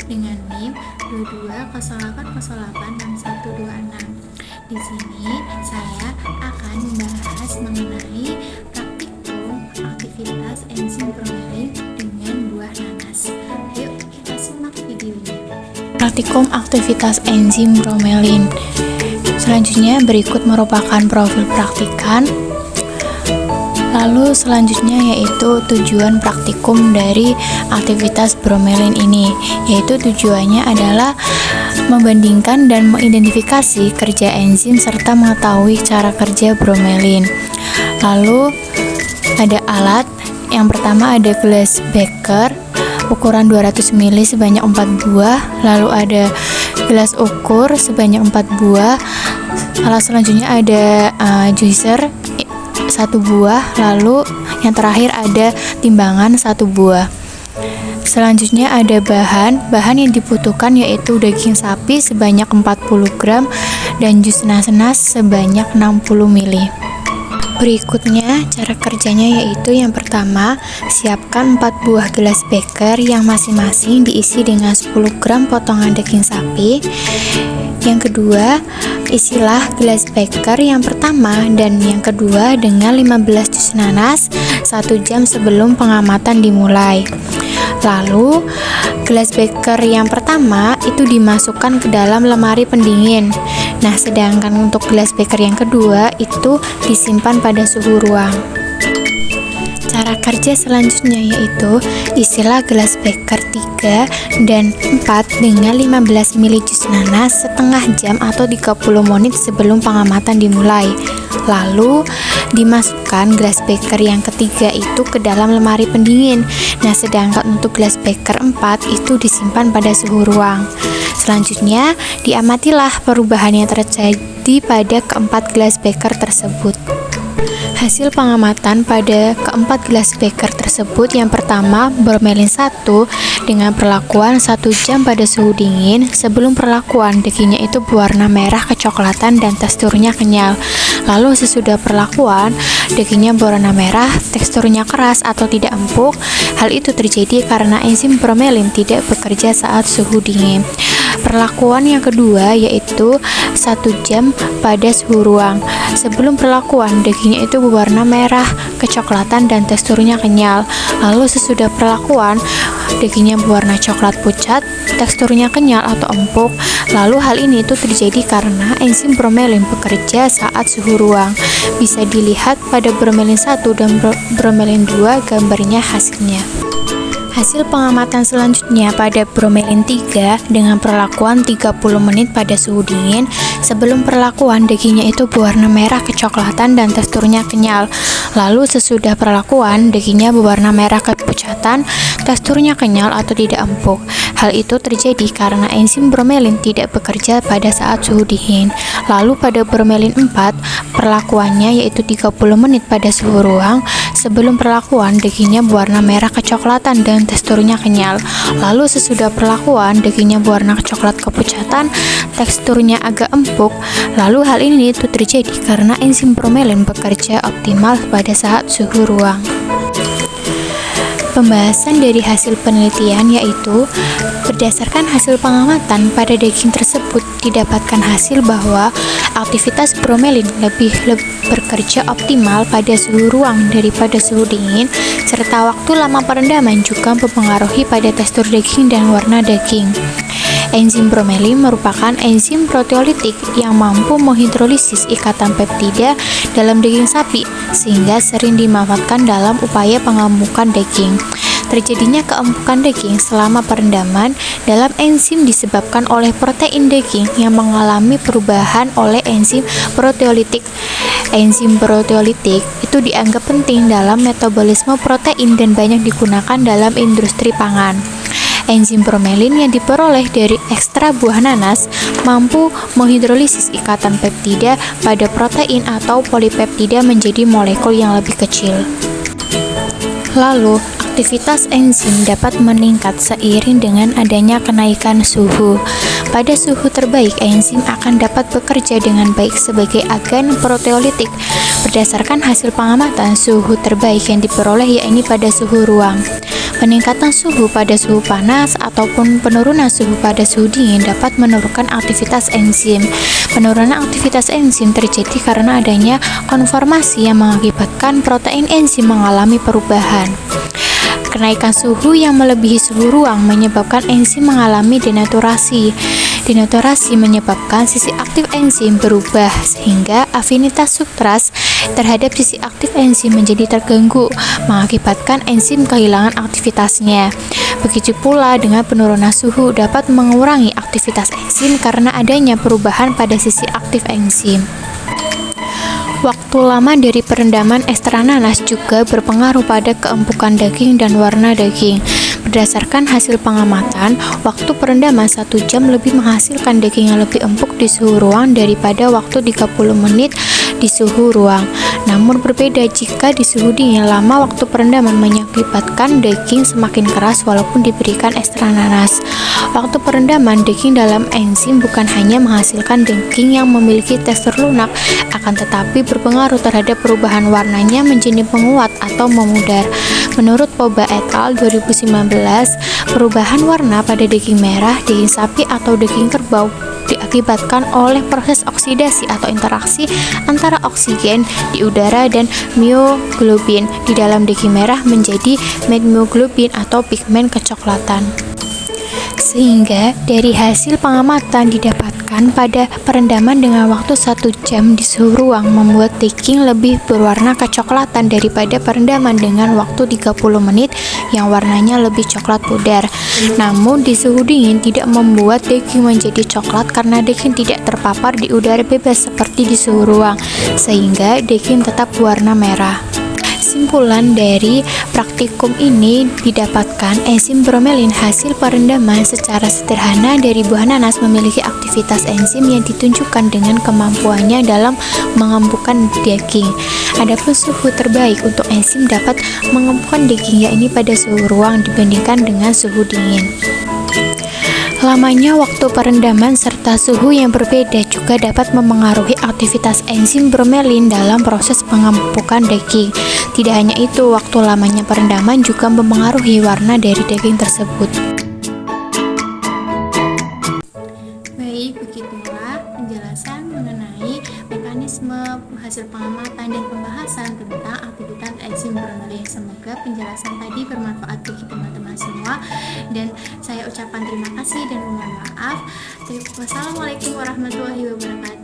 dengan NIM 2208086126. Di sini saya akan membahas mengenai praktikum aktivitas enzim bromelin dengan buah nanas. Yuk kita simak videonya. Praktikum aktivitas enzim bromelin. Selanjutnya berikut merupakan profil praktikan. Lalu selanjutnya yaitu tujuan praktikum dari aktivitas bromelin ini, yaitu tujuannya adalah membandingkan dan mengidentifikasi kerja enzim serta mengetahui cara kerja bromelin. Lalu ada alat, yang pertama ada gelas beker ukuran 200 ml sebanyak 4 buah, lalu ada gelas ukur sebanyak 4 buah. Alat selanjutnya ada juicer 1 buah, lalu yang terakhir ada timbangan 1 buah. Selanjutnya ada bahan yang dibutuhkan yaitu daging sapi sebanyak 40 gram dan jus nanas sebanyak 60 ml. Berikutnya cara kerjanya yaitu yang pertama, siapkan 4 buah gelas beker yang masing-masing diisi dengan 10 gram potongan daging sapi. Yang kedua, isilah gelas beker yang pertama dan yang kedua dengan 15 jus nanas 1 jam sebelum pengamatan dimulai. Lalu, gelas beker yang pertama itu dimasukkan ke dalam lemari pendingin. Nah, sedangkan untuk gelas beker yang kedua itu disimpan pada suhu ruang. Cara kerja selanjutnya yaitu isilah gelas beker 3 dan 4 dengan 15 ml jus nanas setengah jam atau 30 menit sebelum pengamatan dimulai. Lalu dimasukkan gelas beker yang ketiga itu ke dalam lemari pendingin. Nah, sedangkan untuk gelas beker 4 itu disimpan pada suhu ruang. Selanjutnya, diamatilah perubahan yang terjadi pada keempat gelas beker tersebut. Hasil pengamatan pada keempat gelas beker tersebut, yang pertama bromelin 1 dengan perlakuan 1 jam pada suhu dingin. Sebelum perlakuan, dagingnya itu berwarna merah kecoklatan dan teksturnya kenyal. Lalu sesudah perlakuan, dagingnya berwarna merah, teksturnya keras atau tidak empuk. Hal itu terjadi karena enzim bromelin tidak bekerja saat suhu dingin. Perlakuan yang kedua yaitu 1 jam pada suhu ruang. Sebelum perlakuan, dagingnya itu berwarna merah kecoklatan dan teksturnya kenyal. Lalu sesudah perlakuan, dagingnya berwarna coklat pucat, teksturnya kenyal atau empuk. Lalu hal ini itu terjadi karena enzim bromelin bekerja saat suhu ruang. Bisa dilihat pada bromelin 1 dan bromelin 2 gambarnya hasilnya. Hasil pengamatan selanjutnya pada bromelin 3 dengan perlakuan 30 menit pada suhu dingin. Sebelum perlakuan, dagingnya itu berwarna merah kecoklatan dan teksturnya kenyal. Lalu sesudah perlakuan, dagingnya berwarna merah kepucatan, teksturnya kenyal atau tidak empuk. Hal itu terjadi karena enzim bromelin tidak bekerja pada saat suhu dingin. Lalu pada bromelin 4, perlakuannya yaitu 30 menit pada suhu ruang. Sebelum perlakuan, dagingnya berwarna merah kecoklatan dan teksturnya kenyal. Lalu sesudah perlakuan, dagingnya berwarna coklat kepucatan, teksturnya agak empuk. Lalu hal ini itu terjadi karena enzim bromelin bekerja optimal pada saat suhu ruang. Pembahasan dari hasil penelitian yaitu berdasarkan hasil pengamatan pada daging tersebut didapatkan hasil bahwa aktivitas bromelin lebih bekerja optimal pada suhu ruang daripada suhu dingin, serta waktu lama perendaman juga mempengaruhi pada tekstur daging dan warna daging. Enzim bromelin merupakan enzim proteolitik yang mampu menghidrolisis ikatan peptida dalam daging sapi, sehingga sering dimanfaatkan dalam upaya pengembukan daging. Terjadinya keempukan daging selama perendaman dalam enzim disebabkan oleh protein daging yang mengalami perubahan oleh enzim proteolitik. Enzim proteolitik itu dianggap penting dalam metabolisme protein dan banyak digunakan dalam industri pangan. Enzim bromelin yang diperoleh dari ekstra buah nanas mampu menghidrolisis ikatan peptida pada protein atau polipeptida menjadi molekul yang lebih kecil. Lalu, aktivitas enzim dapat meningkat seiring dengan adanya kenaikan suhu. Pada suhu terbaik, enzim akan dapat bekerja dengan baik sebagai agen proteolitik. Berdasarkan hasil pengamatan, suhu terbaik yang diperoleh yakni pada suhu ruang. Peningkatan suhu pada suhu panas ataupun penurunan suhu pada suhu dingin dapat menurunkan aktivitas enzim. Penurunan aktivitas enzim terjadi karena adanya konformasi yang mengakibatkan protein enzim mengalami perubahan. Kenaikan suhu yang melebihi suhu ruang menyebabkan enzim mengalami denaturasi. Denaturasi menyebabkan sisi aktif enzim berubah sehingga afinitas substrat terhadap sisi aktif enzim menjadi terganggu, mengakibatkan enzim kehilangan aktivitasnya. Begitu pula dengan penurunan suhu dapat mengurangi aktivitas enzim karena adanya perubahan pada sisi aktif enzim. Waktu lama dari perendaman ester nanas juga berpengaruh pada keempukan daging dan warna daging. Berdasarkan hasil pengamatan, waktu perendaman 1 jam lebih menghasilkan daging yang lebih empuk di suhu ruang daripada waktu 30 menit di suhu ruang. Namun berbeda jika di suhu dingin, lama waktu perendaman menyebabkan daging semakin keras walaupun diberikan ester nanas. Waktu perendaman daging dalam enzim bukan hanya menghasilkan daging yang memiliki tekstur lunak, akan tetapi berpengaruh terhadap perubahan warnanya menjadi penguat atau memudar. Menurut Poba et al. 2019, perubahan warna pada daging merah, daging sapi atau daging kerbau diakibatkan oleh proses oksidasi atau interaksi antara oksigen di udara dan mioglobin di dalam daging merah menjadi methioglobin atau pigmen kecoklatan. Sehingga dari hasil pengamatan didapatkan pada perendaman dengan waktu 1 jam di suhu ruang membuat daging lebih berwarna kecoklatan daripada perendaman dengan waktu 30 menit yang warnanya lebih coklat pudar. Namun di suhu dingin tidak membuat daging menjadi coklat karena daging tidak terpapar di udara bebas seperti di suhu ruang, sehingga daging tetap berwarna merah. Kesimpulan dari praktikum ini didapatkan enzim bromelin hasil perendaman secara sederhana dari buah nanas memiliki aktivitas enzim yang ditunjukkan dengan kemampuannya dalam mengempukkan daging. Adapun suhu terbaik untuk enzim dapat mengempukkan daging yakni pada suhu ruang dibandingkan dengan suhu dingin. Lamanya waktu perendaman serta suhu yang berbeda juga dapat memengaruhi aktivitas enzim bromelin dalam proses pengempukan daging. Tidak hanya itu, waktu lamanya perendaman juga memengaruhi warna dari daging tersebut. Baik, begitulah penjelasan mengenai mekanisme hasil pengamatan dan pembahasan tentang aktivitas enzim bromelin. Semoga penjelasan tadi bermanfaat bagi teman-teman semua dan saya ucapkan terima kasih dan mohon maaf. Wassalamualaikum warahmatullahi wabarakatuh.